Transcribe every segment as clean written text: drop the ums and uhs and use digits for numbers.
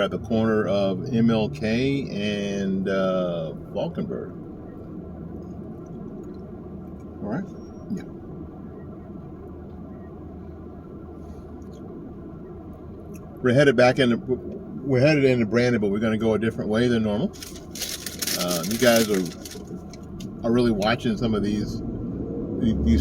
at the corner of MLK and Valkenburg. All right. Yeah. We're headed into Brandon, but we're going to go a different way than normal. You guys are really watching some of these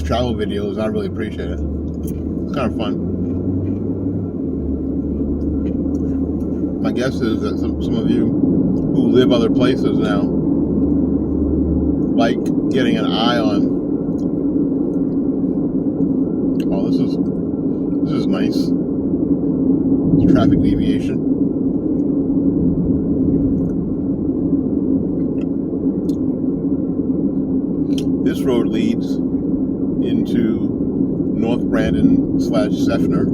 travel videos. I really appreciate it. It's kind of fun. My guess is that some of you who live other places now like getting an eye on. Oh, this is nice. It's traffic deviation. This road leads into North Brandon / Seffner.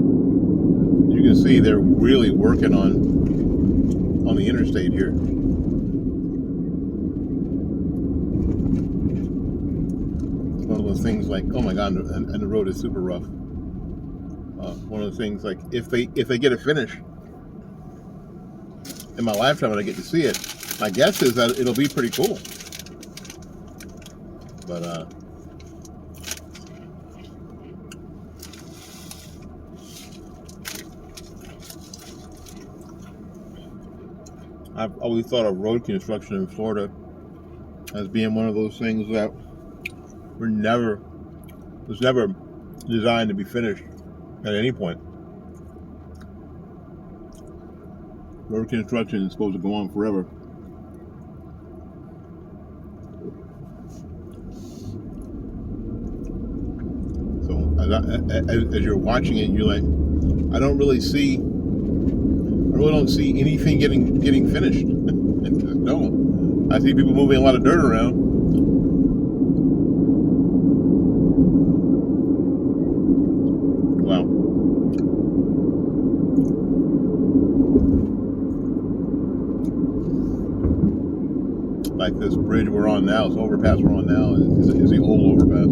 You can see they're really working on the interstate here. It's one of those things like, oh my God, and the road is super rough. One of the things like, if they get it finished in my lifetime and I get to see it, my guess is that it'll be pretty cool. But I've always thought of road construction in Florida as being one of those things that was never designed to be finished at any point. Road construction is supposed to go on forever. So as you're watching it, you're like, I really don't see anything getting finished. No, I see people moving a lot of dirt around. Wow. Like this bridge we're on now, this overpass we're on now is the old overpass.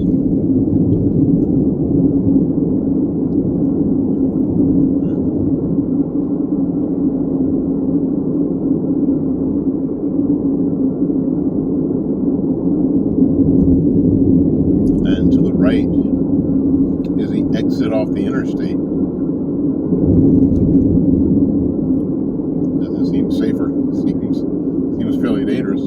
And to the right is the exit off the interstate. Doesn't seem safer. Seems fairly dangerous.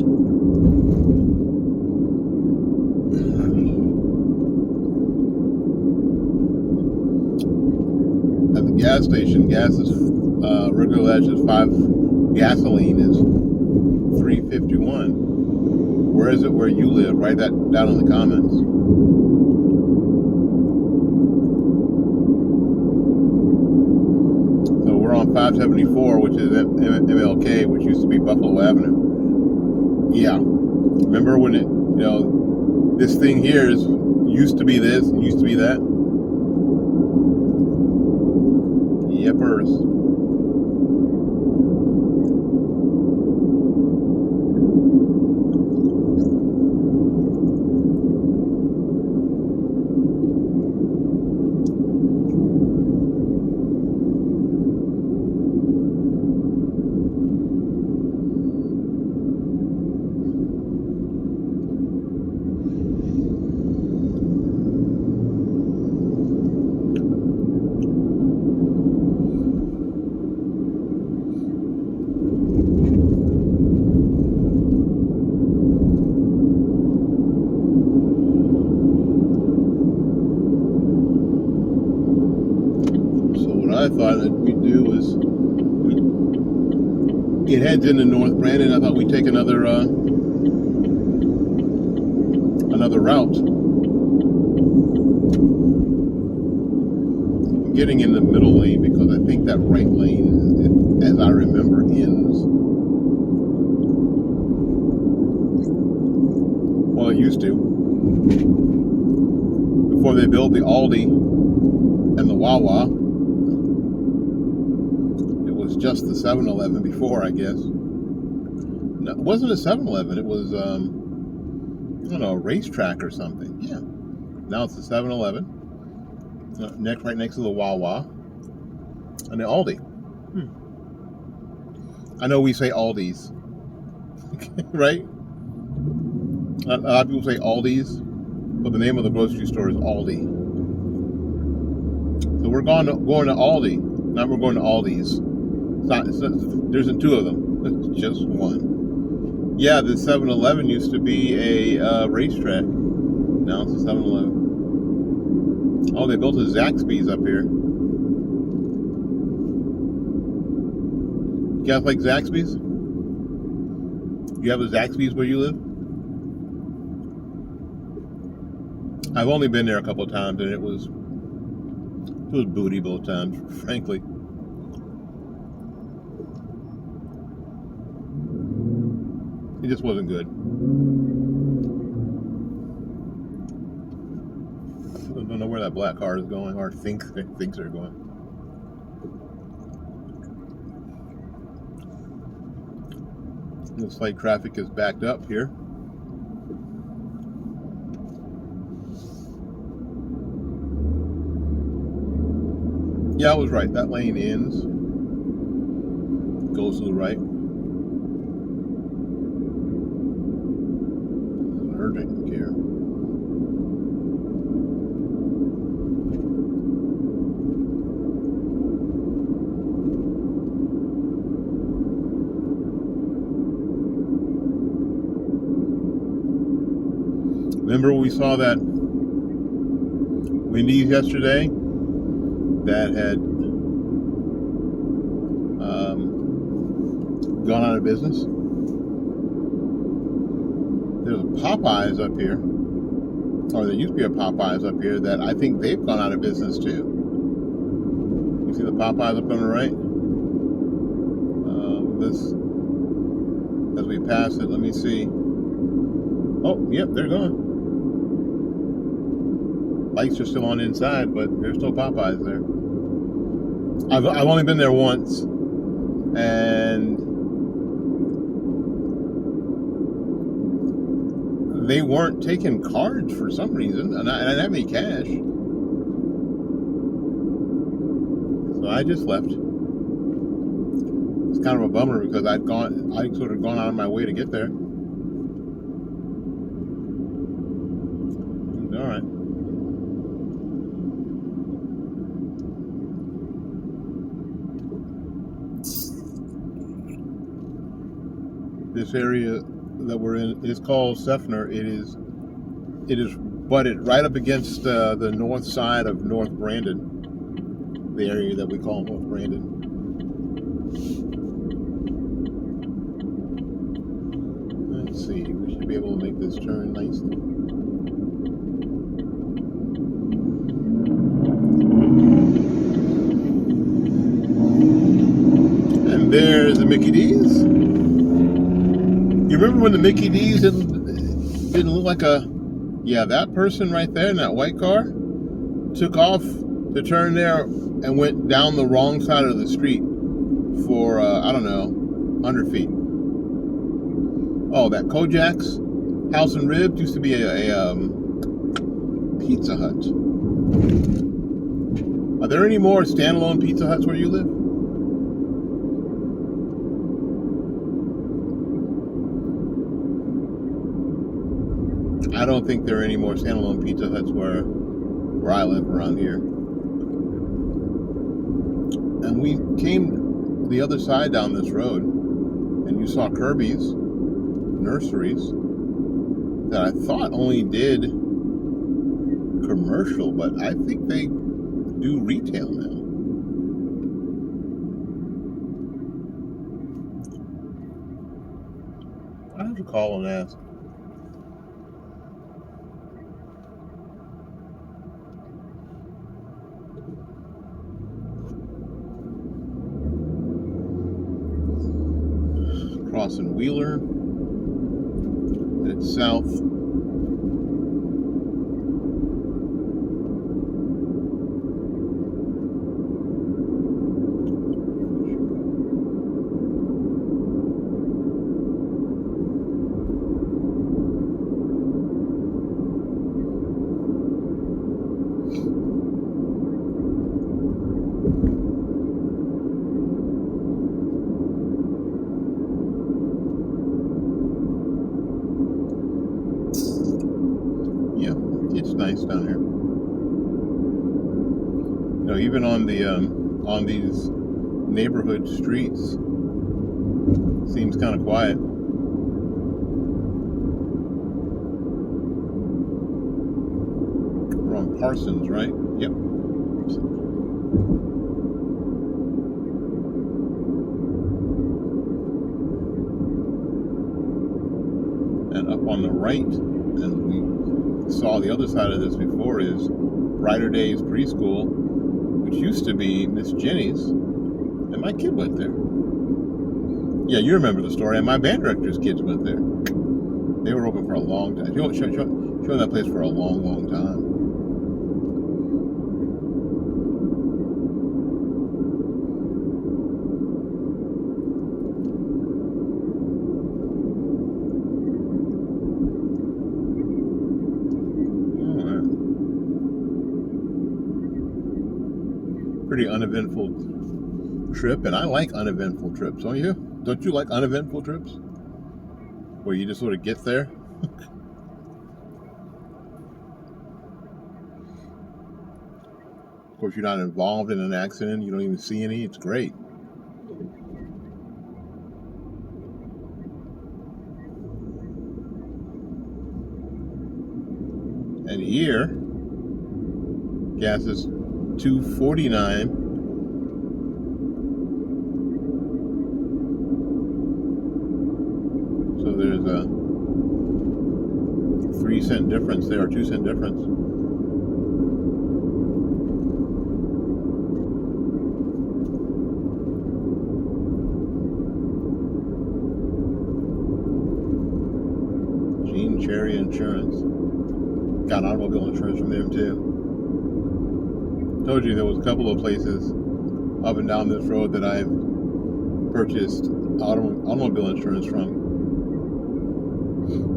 At the gas station, gas is regular is 5. Gasoline is $3.51. Where is it where you live? Write that down in the comments. So we're on 574, which is MLK, which used to be Buffalo Avenue. Yeah. Remember when this thing here used to be this and used to be that? Yepers. I thought that we'd do was it heads into North Brandon. I thought we'd take another route. I'm getting in the middle lane because I think that right lane, as I remember, ends. Well, it used to. Before they built the Aldi and the Wawa. Just the 7-Eleven before, I guess. No, it wasn't a 7-Eleven. It was, I don't know, a racetrack or something. Yeah. Now it's the 7-Eleven. Right next to the Wawa and the Aldi. I know we say Aldi's, right? A lot of people say Aldi's, but the name of the grocery store is Aldi. So we're going to Aldi. Now we're going to Aldi's. There isn't two of them. It's just one. Yeah, the 7-Eleven used to be a racetrack. Now it's a 7-Eleven. Oh, they built a Zaxby's up here. You guys like Zaxby's? You have a Zaxby's where you live? I've only been there a couple of times, and it was booty both times, frankly. It just wasn't good. I don't know where that black car is going, or thinks they're going. Looks like traffic is backed up here. Yeah, I was right. That lane ends, goes to the right. Urgent care. Remember we saw that Wendy's yesterday that had gone out of business? There's a Popeyes up here, or there used to be a Popeyes up here that I think they've gone out of business too. You see the Popeyes up on the right? This, as we pass it, let me see. Oh, yep, they're gone. Lights are still on inside, but there's still Popeyes there. I've only been there once, and they weren't taking cards for some reason, and I didn't have any cash, so I just left. It's kind of a bummer because I'd sort of gone out of my way to get there. All right. This area that we're in is called Seffner. It is butted right up against the north side of North Brandon, the area that we call North Brandon. Let's see, we should be able to make this turn nicely. And there's the Mickey D's. You remember when the Mickey D's didn't look like that person right there in that white car took off to turn there and went down the wrong side of the street for, 100 feet. Oh, that Kojak's House and Ribs used to be a Pizza Hut. Are there any more standalone Pizza Huts where you live? I don't think there are any more standalone Pizza Huts where I live around here. And we came the other side down this road, and you saw Kirby's Nurseries that I thought only did commercial, but I think they do retail now. I have to call and ask. Crossing Wheeler, and it's south. It's nice down here. You know, even on these neighborhood streets, seems kind of quiet. We're on Parsons, right? Yep. And up on the right, and we saw the other side of this before, is Brighter Days Preschool, which used to be Miss Jenny's, and my kid went there. Yeah, you remember the story, and my band director's kids went there. They were open for a long time. Showing that place for a long, long time. Pretty uneventful trip, and I like uneventful trips, don't you? Don't you like uneventful trips? Where you just sort of get there? Of course, you're not involved in an accident, you don't even see any, it's great. And here, gas is $2.49. So there's a 3-cent difference there, or 2-cent difference. Gene Cherry Insurance. Got automobile insurance from them too. Told you there was a couple of places up and down this road that I've purchased automobile insurance from,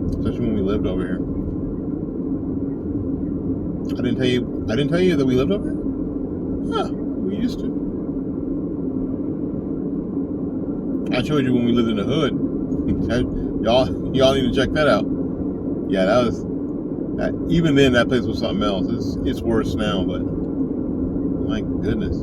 especially when we lived over here. I didn't tell you that we lived over here? Huh, we used to. I showed you when we lived in the hood. y'all need to check that out. Yeah, even then that place was something else. It's worse now, but my goodness.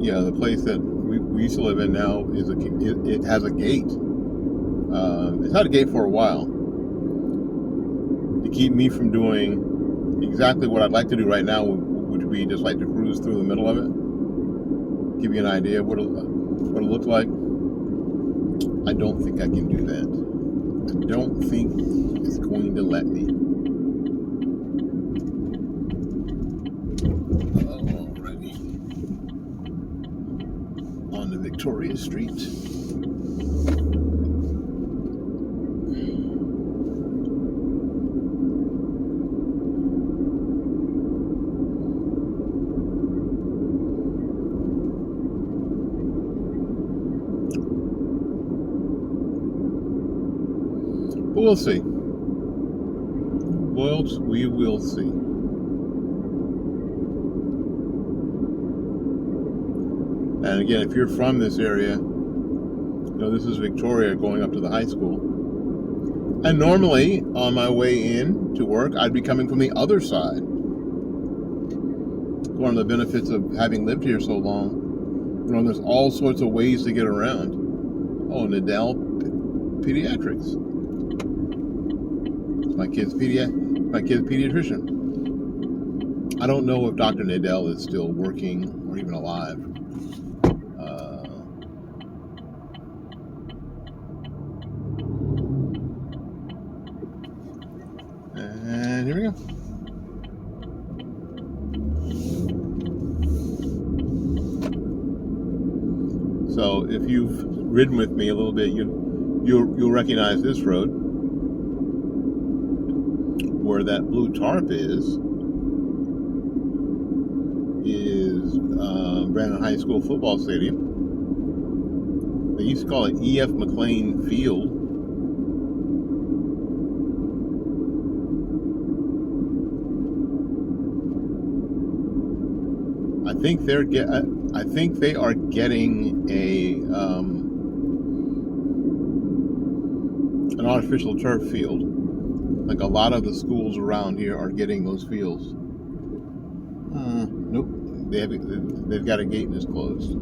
Yeah, the place that we used to live in now it has a gate. It's had a gate for a while to keep me from doing exactly what I'd like to do right now, which would be just like to cruise through the middle of it, give you an idea of what it'll look like. I don't think I can do that. I don't think it's going to let me. Alrighty. On to Victoria Street. But we'll see. We will see. And again, if you're from this area, you know, this is Victoria going up to the high school. And normally, on my way in to work, I'd be coming from the other side. One of the benefits of having lived here so long, you know, there's all sorts of ways to get around. Oh, Nadell Pediatrics. It's my kid's pediatrician. I don't know if Dr. Nadell is still working or even alive. And here we go. So if you've ridden with me a little bit, you'll recognize this road where that blue tarp is Brandon High School football stadium. They used to call it E.F. McLean Field. I think they are getting an artificial turf field. Like a lot of the schools around here are getting those fields. Nope, they've got a gate and it's closed.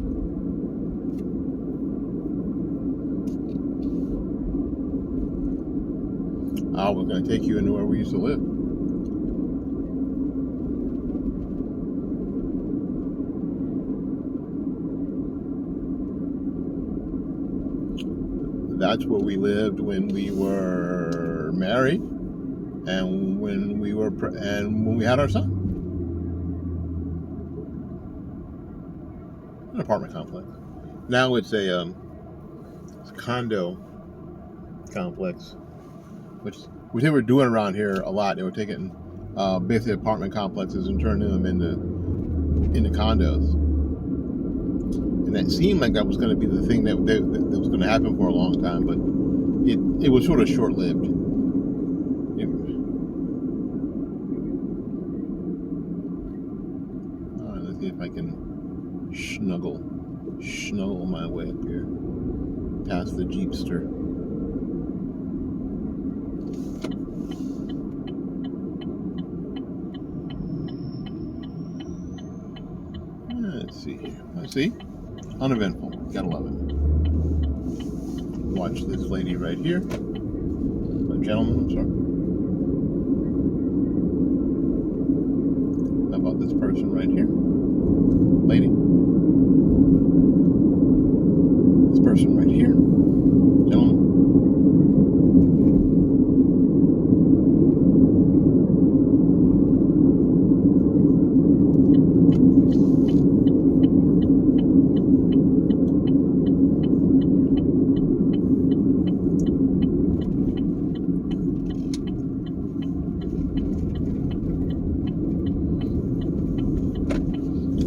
We're going to take you into where we used to live. That's where we lived when we were married, and when we had our son. An apartment complex. Now it's a condo complex, which they were doing around here a lot. They were taking basically apartment complexes and turning them into condos. And that seemed like that was going to be the thing that was going to happen for a long time, but it was sort of short-lived. All right, let's see if I can snuggle my way up here past the Jeepster. Let's see here. Let's see. Uneventful. Gotta love it. Watch this lady right here. A gentleman, I'm sorry. How about this person right here? Lady. This person right here. Gentleman.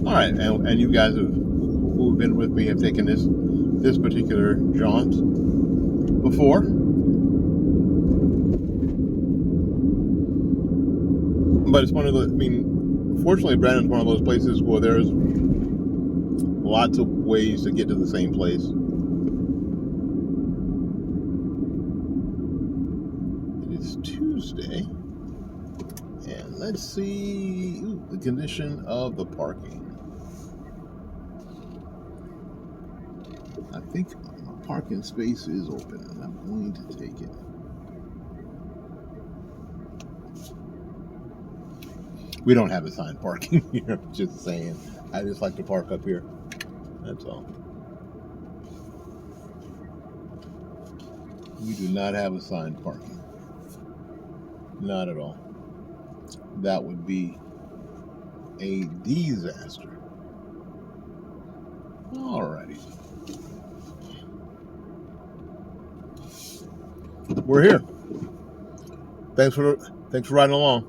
All right, and you guys who have been with me have taken this particular jaunt before. But it's one of the, fortunately, Brandon's one of those places where there's lots of ways to get to the same place. It is Tuesday, and let's see the condition of the parking. I think my parking space is open, and I'm going to take it. We don't have assigned parking here, just saying. I just like to park up here. That's all. We do not have assigned parking. Not at all. That would be a disaster. Alrighty. We're here. Thanks for riding along.